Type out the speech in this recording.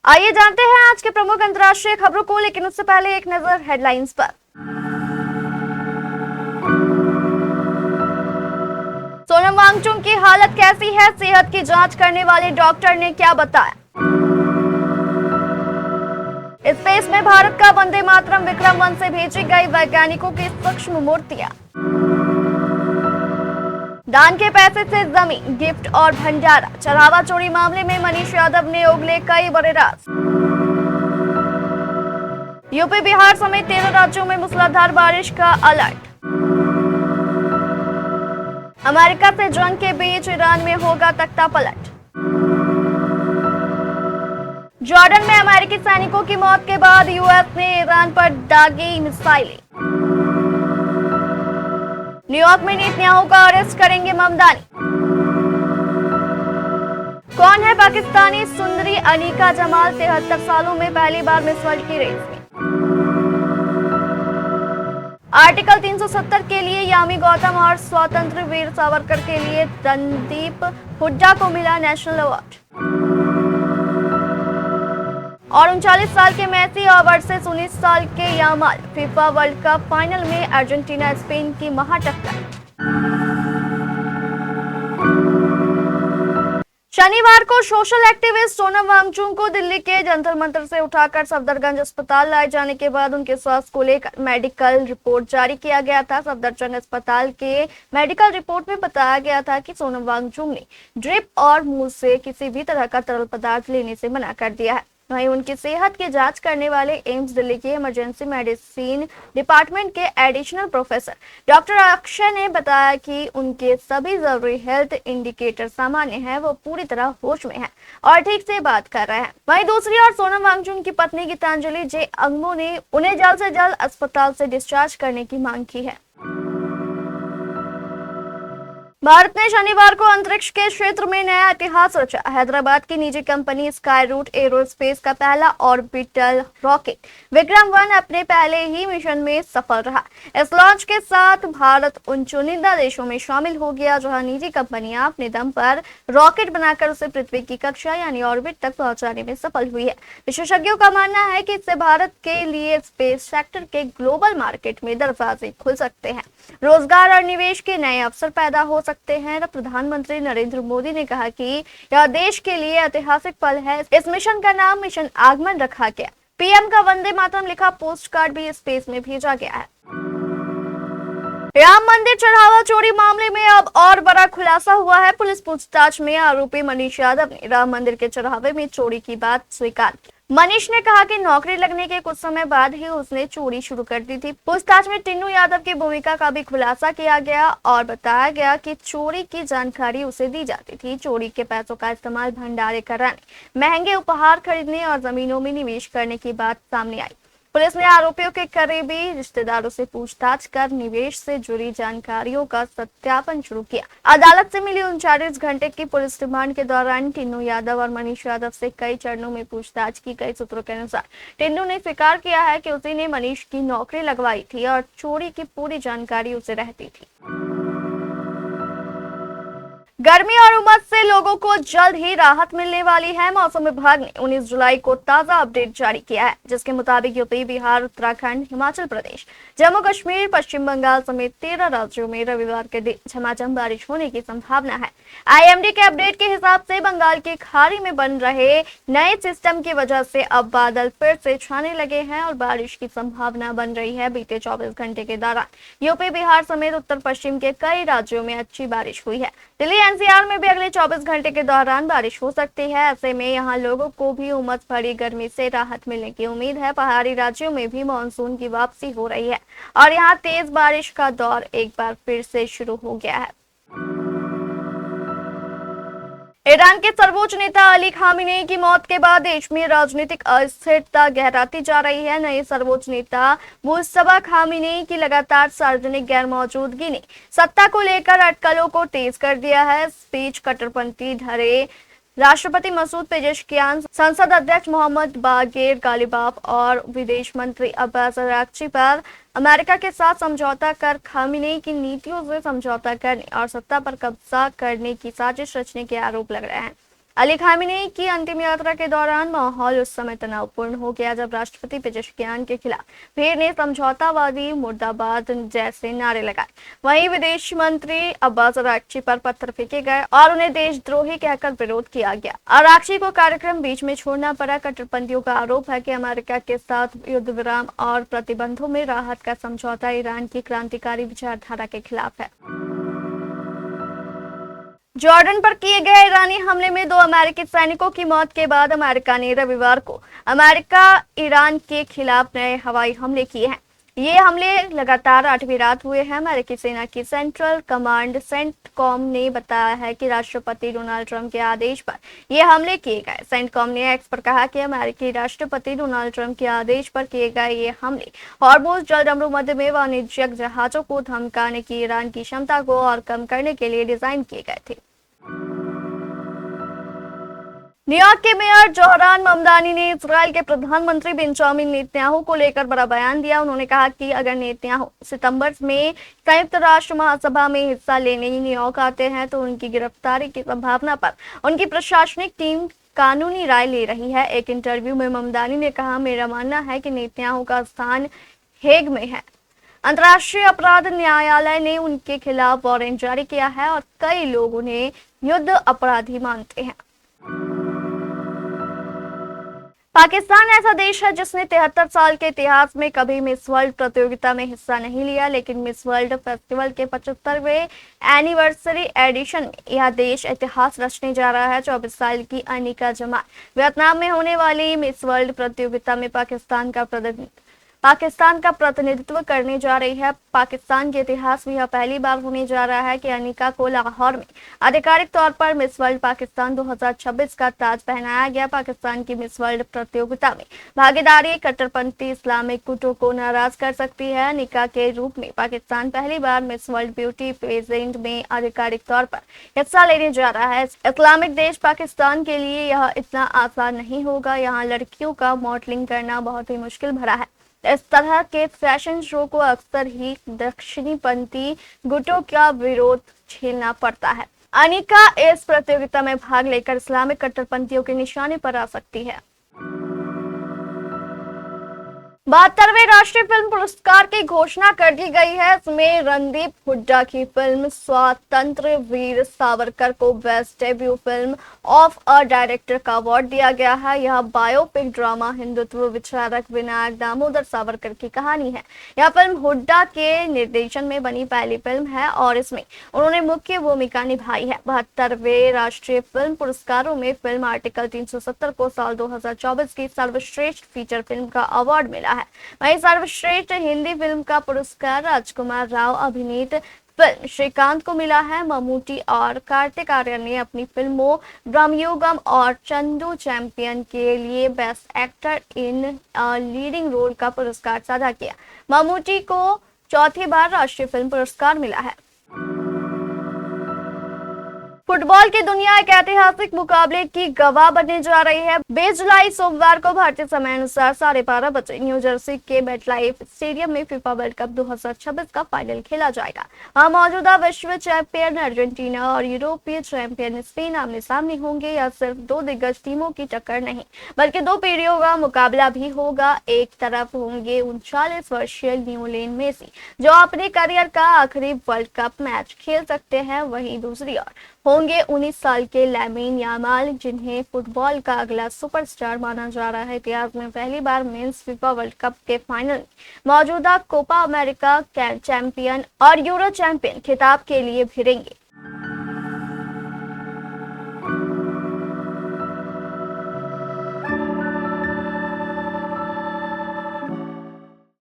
आइए जानते हैं आज के प्रमुख अंतर्राष्ट्रीय खबरों को, लेकिन उससे पहले एक नजर हेडलाइंस पर। सोनम वांगचुक की हालत कैसी है, सेहत की जांच करने वाले डॉक्टर ने क्या बताया। स्पेस में भारत का वंदे मातरम विक्रम 1 से भेजी गई वैज्ञानिकों की सूक्ष्म मूर्तियां। दान के पैसे से जमीन, गिफ्ट और भंडारा, चढ़ावा चोरी मामले में मनीष यादव ने उगले कई बड़े राज। यूपी बिहार समेत 13 राज्यों में मूसलाधार बारिश का अलर्ट। अमेरिका से जंग के बीच ईरान में होगा तख्ता पलट। जॉर्डन में अमेरिकी सैनिकों की मौत के बाद यूएस ने ईरान पर दागी मिसाइलें। न्यूयॉर्क में नेतन्याहू का अरेस्ट करेंगे ममदानी। कौन है पाकिस्तानी सुंदरी अनीका जमाल, 73 सालों में पहली बार मिस वर्ल्ड की रेस में। आर्टिकल 370 के लिए यामी गौतम और स्वतंत्र वीर सावरकर के लिए रणदीप हुड्डा को मिला नेशनल अवार्ड। और 39 साल के मेसी और वर्सेस 19 साल के Yamal, FIFA world cup final में अर्जेंटीना स्पेन की महाटक्कर। शनिवार को सोशल एक्टिविस्ट सोनम वांगचुक को दिल्ली के जंतर मंतर से उठाकर सफदरजंग अस्पताल लाए जाने के बाद उनके स्वास्थ्य को लेकर मेडिकल रिपोर्ट जारी किया गया था। सफदरजंग अस्पताल के मेडिकल रिपोर्ट में बताया गया था कि सोनम वांगचुक ने ड्रिप और मुंह से किसी भी तरह का तरल पदार्थ लेने से मना कर दिया है। वहीं उनकी सेहत की जांच करने वाले एम्स दिल्ली के इमरजेंसी मेडिसिन डिपार्टमेंट के एडिशनल प्रोफेसर डॉक्टर अक्षय ने बताया कि उनके सभी जरूरी हेल्थ इंडिकेटर सामान्य हैं, वो पूरी तरह होश में हैं और ठीक से बात कर रहे हैं। वहीं दूसरी ओर सोनम वांगचुक की पत्नी गीतांजलि जे अंगमो ने उन्हें जल्द से जल्द अस्पताल से डिस्चार्ज करने की मांग की है। भारत ने शनिवार को अंतरिक्ष के क्षेत्र में नया इतिहास रचा। हैदराबाद की निजी कंपनी स्काई रूट एरोस्पेस का पहला ऑर्बिटल रॉकेट विक्रम 1 अपने पहले ही मिशन में सफल रहा। इस लॉन्च के साथ भारत उन चुनिंदा देशों में शामिल हो गया जहां निजी कंपनियां अपने दम पर रॉकेट बनाकर उसे पृथ्वी की कक्षा यानी ऑर्बिट तक पहुंचाने में सफल हुई है। विशेषज्ञों का मानना है कि इससे भारत के लिए स्पेस सेक्टर के ग्लोबल मार्केट में दरवाजे खुल सकते हैं, रोजगार और निवेश के नए अवसर पैदा हो सकते हैं। प्रधानमंत्री नरेंद्र मोदी ने कहा कि यह देश के लिए ऐतिहासिक पल है। इस मिशन का नाम मिशन आगमन रखा गया। पीएम का वंदे मातरम लिखा पोस्ट कार्ड भी स्पेस में भेजा गया है। राम मंदिर चढ़ावा चोरी मामले में अब और बड़ा खुलासा हुआ है। पुलिस पूछताछ में आरोपी मनीष यादव ने राम मंदिर के चढ़ावे में चोरी की बात स्वीकार की। मनीष ने कहा कि नौकरी लगने के कुछ समय बाद ही उसने चोरी शुरू कर दी थी। पूछताछ में टिन्नू यादव की भूमिका का भी खुलासा किया गया और बताया गया कि चोरी की जानकारी उसे दी जाती थी। चोरी के पैसों का इस्तेमाल भंडारे कराने, महंगे उपहार खरीदने और जमीनों में निवेश करने की बात सामने आई। पुलिस ने आरोपियों के करीबी रिश्तेदारों से पूछताछ कर निवेश से जुड़ी जानकारियों का सत्यापन शुरू किया। अदालत से मिली 39 घंटे की पुलिस रिमांड के दौरान टिन्नू यादव और मनीष यादव से कई चरणों में पूछताछ की गई। सूत्रों के अनुसार टिन्नू ने स्वीकार किया है कि उसी ने मनीष की नौकरी लगवाई थी और चोरी की पूरी जानकारी उसे रहती थी। गर्मी और उमस से लोगों को जल्द ही राहत मिलने वाली है। मौसम विभाग ने 19 जुलाई को ताजा अपडेट जारी किया है, जिसके मुताबिक यूपी, बिहार, उत्तराखंड, हिमाचल प्रदेश, जम्मू कश्मीर, पश्चिम बंगाल समेत 13 राज्यों में रविवार के दिन झमाझम बारिश होने की संभावना है। आईएमडी के अपडेट के हिसाब से बंगाल की खाड़ी में बन रहे नए सिस्टम की वजह से अब बादल फिर से छाने लगे हैं और बारिश की संभावना बन रही है। बीते 24 घंटे के दौरान यूपी, बिहार समेत उत्तर पश्चिम के कई राज्यों में अच्छी बारिश हुई है। दिल्ली एनसीआर में भी अगले 24 घंटे के दौरान बारिश हो सकती है। ऐसे में यहां लोगों को भी उमस भरी गर्मी से राहत मिलने की उम्मीद है। पहाड़ी राज्यों में भी मानसून की वापसी हो रही है और यहां तेज बारिश का दौर एक बार फिर से शुरू हो गया है। ईरान के सर्वोच्च नेता अली खामेनेई की मौत के बाद देश में राजनीतिक अस्थिरता गहराती जा रही है। नए सर्वोच्च नेता मुज्तबा खामेनेई की लगातार सार्वजनिक गैर मौजूदगी ने सत्ता को लेकर अटकलों को तेज कर दिया है। इस बीच कट्टरपंथी धरे राष्ट्रपति मसूद पेजेशकियान, संसद अध्यक्ष मोहम्मद बागेर गालिबाफ और विदेश मंत्री अब्बास अरागची पर अमेरिका के साथ समझौता कर खामेनेई की नीतियों से समझौता करने और सत्ता पर कब्जा करने की साजिश रचने के आरोप लग रहे हैं। अली खामेनी की अंतिम यात्रा के दौरान माहौल उस समय तनावपूर्ण हो गया जब राष्ट्रपति पेजेशकियान के खिलाफ भीड़ ने समझौतावादी मुर्दाबाद जैसे नारे लगाए। वहीं विदेश मंत्री अब्बास अरागची पर पत्थर फेंके गए और उन्हें देशद्रोही कहकर विरोध किया गया। अरागची को कार्यक्रम बीच में छोड़ना पड़ा। कट्टरपंथियों का आरोप है कि अमेरिका के साथ युद्ध विराम और प्रतिबंधों में राहत का समझौता ईरान की क्रांतिकारी विचारधारा के खिलाफ है। जॉर्डन पर किए गए ईरानी हमले में 2 अमेरिकी सैनिकों की मौत के बाद अमेरिका ने रविवार को अमेरिका ईरान के खिलाफ नए हवाई हमले किए हैं। ये हमले लगातार 8वीं रात हुए हैं। अमेरिकी सेना की सेंट्रल कमांड सेंटकॉम ने बताया है कि राष्ट्रपति डोनाल्ड ट्रंप के आदेश पर ये हमले किए गए। सेंटकॉम ने एक्स पर कहा कि अमेरिकी राष्ट्रपति डोनाल्ड ट्रंप के आदेश पर किए गए ये हमले हॉर्मुज़ जलसंधि मध्य में वाणिज्यिक जहाजों को धमकाने की ईरान की क्षमता को और कम करने के लिए डिजाइन किए गए थे। न्यूयॉर्क के मेयर जोहरान ममदानी ने इजराइल के प्रधानमंत्री बेंजामिन नेतन्याहू को लेकर बड़ा बयान दिया। उन्होंने कहा कि अगर नेतन्याहू सितंबर में संयुक्त राष्ट्र महासभा में हिस्सा लेने न्यूयॉर्क आते हैं तो उनकी गिरफ्तारी की संभावना पर उनकी प्रशासनिक टीम कानूनी राय ले रही है। एक इंटरव्यू में ममदानी ने कहा, मेरा मानना है कि नेतन्याहू का स्थान हेग में है। अंतर्राष्ट्रीय अपराध न्यायालय ने उनके खिलाफ वारंट जारी किया है और कई लोग उन्हें युद्ध अपराधी मानते हैं। पाकिस्तान ऐसा देश है जिसने 73 साल के इतिहास में कभी मिस वर्ल्ड प्रतियोगिता में हिस्सा नहीं लिया, लेकिन मिस वर्ल्ड फेस्टिवल के 75वें एनिवर्सरी एडिशन में यह देश इतिहास रचने जा रहा है। 24 साल की अनिका जमाल वियतनाम में होने वाली मिस वर्ल्ड प्रतियोगिता में पाकिस्तान का प्रतिनिधित्व करने जा रही है। पाकिस्तान के इतिहास में यह पहली बार होने जा रहा है कि अनिका को लाहौर में आधिकारिक तौर पर मिस वर्ल्ड पाकिस्तान 2026 का ताज पहनाया गया। पाकिस्तान की मिस वर्ल्ड प्रतियोगिता में भागीदारी कट्टरपंथी इस्लामिक गुटों को नाराज कर सकती है। अनिका के रूप में पाकिस्तान पहली बार मिस वर्ल्ड ब्यूटी पेजेंट में आधिकारिक तौर पर हिस्सा लेने जा रहा है। इस्लामिक देश पाकिस्तान के लिए यह इतना आसान नहीं होगा। यहाँ लड़कियों का मॉडलिंग करना बहुत ही मुश्किल भरा है। इस तरह के फैशन शो को अक्सर ही दक्षिणपंथी गुटों का विरोध झेलना पड़ता है। अनिका इस प्रतियोगिता में भाग लेकर इस्लामिक कट्टरपंथियों के निशाने पर आ सकती है। 72वें राष्ट्रीय फिल्म पुरस्कार की घोषणा कर दी गई है। इसमें रणदीप हुड्डा की फिल्म स्वतंत्र वीर सावरकर को best debut film of a director का अवार्ड दिया गया है। यह बायोपिक ड्रामा हिंदुत्व विचारक विनायक दामोदर सावरकर की कहानी है। यह फिल्म हुड्डा के निर्देशन में बनी पहली फिल्म है और इसमें उन्होंने मुख्य भूमिका निभाई है। 72वें राष्ट्रीय फिल्म पुरस्कारों में फिल्म आर्टिकल 370 को साल 2024 की सर्वश्रेष्ठ फीचर फिल्म का अवार्ड मिला है। वहीं सर्वश्रेष्ठ हिंदी फिल्म का पुरस्कार राजकुमार राव अभिनीत फिल्म श्रीकांत को मिला है। ममूटी और कार्तिक आर्यन ने अपनी फिल्मों ब्रह्मयुगम और चंदू चैंपियन के लिए best actor in leading role का पुरस्कार साझा किया। ममूटी को चौथी बार राष्ट्रीय फिल्म पुरस्कार मिला है। फुटबॉल की दुनिया एक ऐतिहासिक मुकाबले की गवाह बनने जा रही है। 20 जुलाई सोमवार को भारतीय समय अनुसार 12:30 बजे न्यू जर्सी के मेटलाइफ स्टेडियम में फीफा वर्ल्ड कप 2026 का फाइनल खेला जाएगा। वहां मौजूदा विश्व चैंपियन अर्जेंटीना और यूरोपीय चैंपियन स्पेन आमने सामने होंगे। यह सिर्फ 2 दिग्गज टीमों की टक्कर नहीं बल्कि 2 पीढ़ियों का मुकाबला भी होगा। एक तरफ होंगे 39 वर्षीय लियोनेल मेसी जो अपने करियर का आखिरी वर्ल्ड कप मैच खेल सकते हैं, वहीं दूसरी ओर होंगे 19 साल के लामिन यामाल जिन्हें फुटबॉल का अगला सुपरस्टार माना जा रहा है। इतिहास में पहली बार मेंस फीफा वर्ल्ड कप के फाइनल में मौजूदा कोपा अमेरिका चैंपियन और यूरो चैंपियन खिताब के लिए भिड़ेंगे।